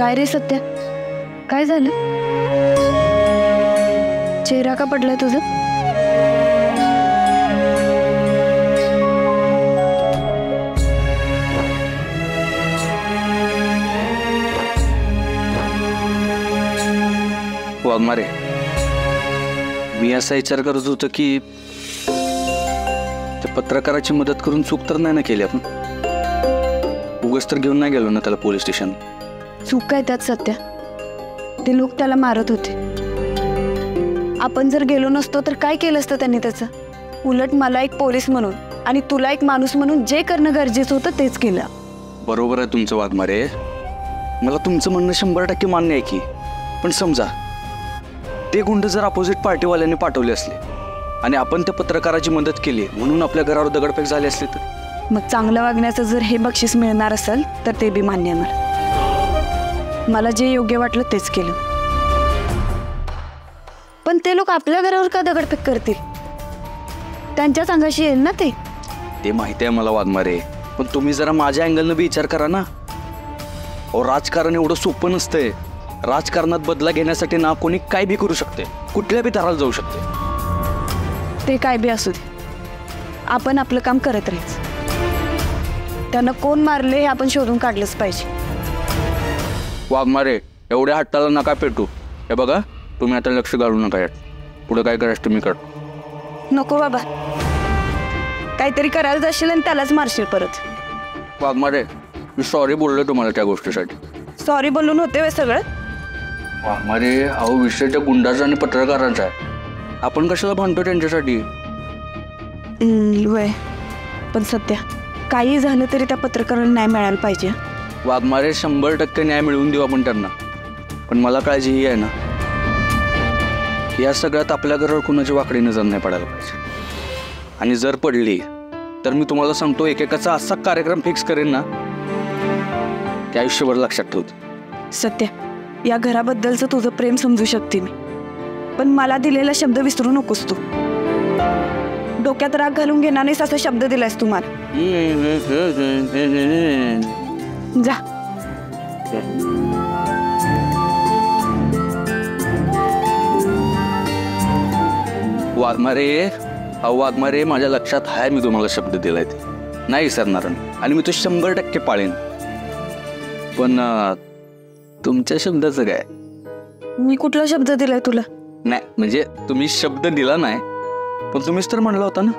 काय रे सत्या, काय झालं? चेहरा का पडलाय तुझं? वाघमारे, मी असा विचार करत होतो की त्या पत्रकाराची मदत करून चूक तर नाही ना केली आपण. उगाच तर घेऊन नाही गेलो ना त्याला पोलीस स्टेशन. चूक काय त्यात सत्या? ते लोक त्याला मारत होते. आपण जर गेलो नसतो तर काय केलं असतं त्यांनी त्याचं? उलट मला एक पोलीस म्हणून आणि तुला एक माणूस म्हणून जे करणं गरजेचं होतं तेच केलं. बरोबर आहे तुमचं वाघमारे, मला तुमचं म्हणणं 100% मान्य आहे की. पण समजा ते गुंड जर अपोजिट पार्टीवाल्यांनी पाठवले असले आणि आपण त्या पत्रकाराची मदत केली म्हणून आपल्या घरावर दगडफेक झाली असली तर? मग चांगलं वागण्याचं जर हे बक्षीस मिळणार असेल तर ते बी मान्य आहे मला जे योग्य वाटलं तेच केलं. पण ते लोक आपल्या घरावर का दगडफेक करतील? त्यांच्याच अंगाशी येईल ना ते माहिती आहे मला वाघमारे, पण तुम्ही जरा माझ्या अँगलनं बी विचार करा ना. अहो, राजकारण एवढं सोपं नसतंय. राजकारणात बदला घेण्यासाठी ना कोणी काय बी करू शकते, कुठल्या बी थराला जाऊ शकते. ते काय बी असू दे, आपण आपलं काम करत राहायचं. त्यांना कोण मारले हे आपण शोधून काढलंच पाहिजे. वाघमारे, एवढ्या हट्टाला नका पेटू. हे बघा, तुम्ही आता लक्ष घालू नका यात. पुढे काय करायचं तुम्ही कर. नको बाबा, काहीतरी करायला जाशील आणि त्यालाच मारशील परत. वाघमारे, मी सॉरी बोललो तुम्हाला त्या गोष्टीसाठी. सॉरी बोलून होते वे सगळं? वाघमारे, अहो विषय त्या गुंडाचा आणि पत्रकारांचा आहे. आपण कशाला भांडतो त्यांच्यासाठी? वय, पण सध्या काही झालं तरी त्या पत्रकाराला न्याय मिळायला पाहिजे. वाघमारे, 100% न्याय मिळवून देऊ आपण त्यांना. पण मला काळजी ही आहे ना, या सगळ्यात आपल्या घरावर कुणाची वाकडी नजर नाही पडायला पाहिजे. आणि जर पडली तर मी तुम्हाला सांगतो, एकेकाचा असा कार्यक्रम फिक्स करेन ना की आयुष्यभर लक्षात ठेवते. सत्या, या घराबद्दलचं तुझं प्रेम समजू शकते मी, पण मला दिलेला शब्द विसरू नकोस तू. डोक्यात राग घालून घेणार नाहीस असा शब्द दिलायस तुम्हाला. जा. वाघमारे, अहो वाघमारे, माझ्या लक्षात आहे मी तुम्हाला शब्द दिलाय ते नाही विसरणार आणि मी तो 100% पाळेन. पण तुमच्या शब्दाचं काय? मी कुठला शब्द दिलाय तुला? नाही म्हणजे तुम्ही शब्द दिला नाही, पण तुम्हीच तर म्हणला होता ना